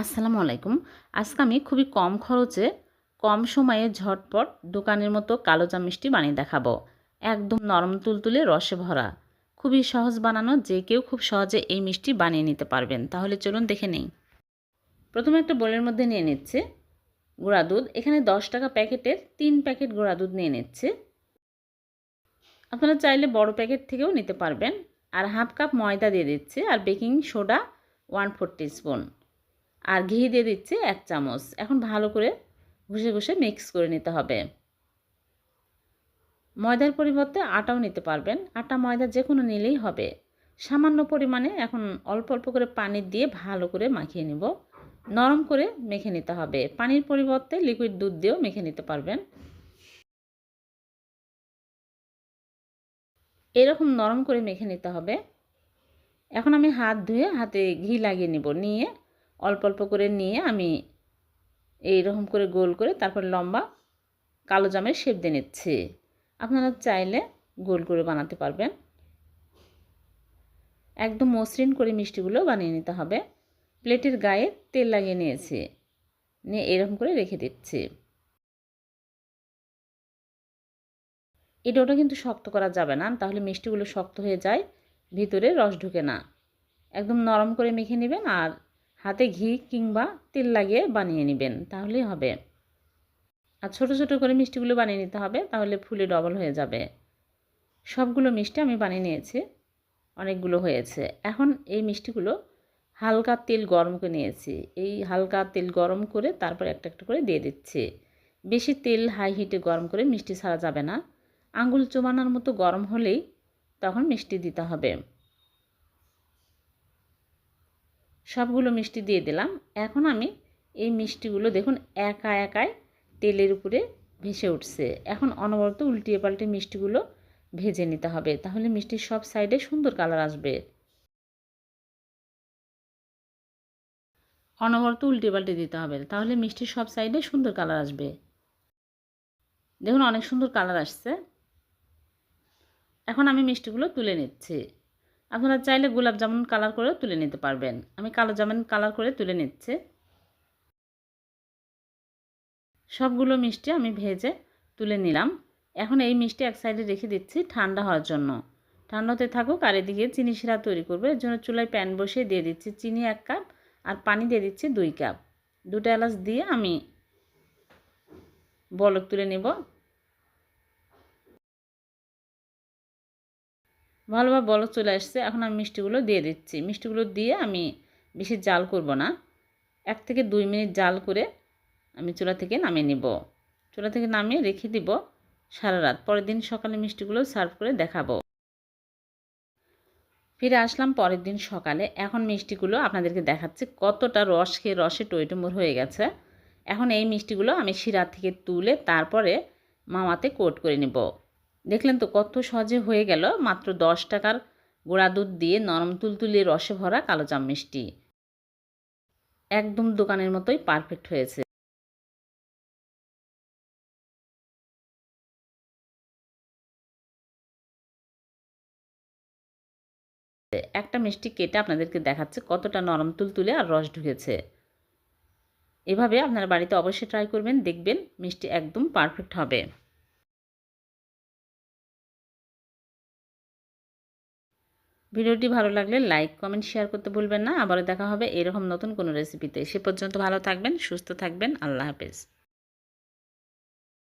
আসসালামু আলাইকুম। আজকে আমি খুবই কম খরচে কম সময়ে ঝটপট দোকানের মতো কালোজাম মিষ্টি বানিয়ে দেখাবো। একদম নরম তুলতুলে রসে ভরা, খুবই সহজ বানানো, যে কেউ খুব সহজে এই মিষ্টি বানিয়ে নিতে পারবেন। তাহলে চলুন দেখে নেই। প্রথমে একটা বোলের মধ্যে নিয়ে নিচ্ছে গুঁড়া দুধ। এখানে 10 টাকা প্যাকেটের 3 প্যাকেট গুঁড়া দুধ নিয়ে নিচ্ছে। আপনারা চাইলে বড় প্যাকেট থেকেও নিতে পারবেন। আর হাফ কাপ ময়দা দিয়ে দিচ্ছে, আর বেকিং সোডা 1/4 টিস্পুন, আর ঘি দিয়ে দিচ্ছে 1 চামচ। এখন ভালো করে ঘষে ঘষে মিক্স করে নিতে হবে। ময়দার পরিবর্তে আটাও নিতে পারবেন, আটা ময়দা যে কোনো নিলেই হবে। সামান্য পরিমাণে এখন অল্প অল্প করে পানি দিয়ে ভালো করে মাখিয়ে নেব। নরম করে মেখে নিতে হবে। পানির পরিবর্তে লিকুইড দুধ দিয়েও মেখে নিতে পারবেন। এরকম নরম করে মেখে নিতে হবে। এখন আমি হাত ধুয়ে হাতে ঘি লাগিয়ে নেব। নিয়ে অল্প অল্প করে নিয়ে আমি এইরকম করে গোল করে তারপর লম্বা কালো জামের শেপ দিয়ে নিচ্ছি। আপনারা চাইলে গোল করে বানাতে পারবেন। একদম মসৃণ করে মিষ্টিগুলো বানিয়ে নিতে হবে। প্লেটের গায়ে তেল লাগিয়ে নিয়েছি, নিয়ে এরকম করে রেখে দিচ্ছি। এই ডোটা কিন্তু শক্ত করা যাবে না, তাহলে মিষ্টিগুলো শক্ত হয়ে যায়, ভিতরে রস ঢুকে না। একদম নরম করে মেখে নেবেন আর হাতে ঘি কিংবা তেল লাগিয়ে বানিয়ে নেবেন, তাহলেই হবে। আর ছোট ছোট করে মিষ্টিগুলো বানিয়ে নিতে হবে, তাহলে ফুলে ডবল হয়ে যাবে। সবগুলো মিষ্টি আমি বানিয়ে নিয়েছি, অনেকগুলো হয়েছে। এখন এই মিষ্টিগুলো হালকা তেল গরম করে নিয়েছি। এই হালকা তেল গরম করে তারপর একটা একটা করে দিয়ে দিচ্ছি। বেশি তেল হাই হিটে গরম করে মিষ্টি ছাড়া যাবে না। আঙুল চুবানোর মতো গরম হলেই তখন মিষ্টি দিতে হবে। সবগুলো মিষ্টি দিয়ে দিলাম। এখন আমি এই মিষ্টিগুলো দেখুন একা একাই তেলের উপরে ভেসে উঠছে। এখন অনবরত উল্টিয়ে পাল্টে মিষ্টিগুলো ভেজে নিতে হবে, তাহলে মিষ্টির সব সাইডে সুন্দর কালার আসবে। অনবরত উল্টে পাল্টে দিতে হবে, তাহলে মিষ্টির সব সাইডে সুন্দর কালার আসবে। দেখুন অনেক সুন্দর কালার আসছে। এখন আমি মিষ্টিগুলো তুলে নিচ্ছি। আপনারা চাইলে গোলাপ জামুন কালার করেও তুলে নিতে পারবেন। আমি কালো জামুন কালার করে তুলে নিচ্ছি। সবগুলো মিষ্টি আমি ভেজে তুলে নিলাম। এখন এই মিষ্টি এক সাইডে রেখে দিচ্ছি ঠান্ডা হওয়ার জন্য। ঠান্ডা হতে থাকুক। আর এদিকে চিনি শিরা তৈরি করবো। এর জন্য চুলায় প্যান বসিয়ে দিয়ে দিচ্ছি চিনি 1 কাপ, আর পানি দিয়ে দিচ্ছি 2 কাপ। 2টা এলাচ দিয়ে আমি বলক তুলে নেব। ভালোভাবে বলক চলে আসছে। এখন আমি মিষ্টিগুলো দিয়ে দিচ্ছি। মিষ্টিগুলো দিয়ে আমি বেশি জাল করব না, 1 থেকে 2 মিনিট জাল করে আমি চুলা থেকে নামিয়ে নেব। চুলা থেকে নামিয়ে রেখে দিব সারা রাত। পরের দিন সকালে মিষ্টিগুলো সার্ভ করে দেখাবো। ফিরে আসলাম পরের দিন সকালে। এখন মিষ্টিগুলো আপনাদেরকে দেখাচ্ছি কতটা রস খেয়ে রসে টইটুম্বুর হয়ে গেছে। এখন এই মিষ্টিগুলো আমি শিরা থেকে তুলে তারপরে মাওয়াতে কোট করে নেব। দেখলেন তো কত সহজে হয়ে গেল। মাত্র 10 টাকার গুঁড়া দুধ দিয়ে নরম তুলতুলে রসে ভরা কালোজাম মিষ্টি। একদম দোকানের মতোই পারফেক্ট হয়েছে। একটা মিষ্টি কেটে আপনাদেরকে দেখাচ্ছে কতটা নরম তুলতুলে আর রস ঢুকেছে। এভাবে আপনারা বাড়িতে অবশ্যই ট্রাই করবেন, দেখবেন মিষ্টি একদম পারফেক্ট হবে। ভিডিওটি ভালো লাগলে লাইক কমেন্ট শেয়ার করতে ভুলবেন না। আবারও দেখা হবে এরকম নতুন কোনো রেসিপিতে। সে পর্যন্ত ভালো থাকবেন, সুস্থ থাকবেন। আল্লাহ হাফেজ।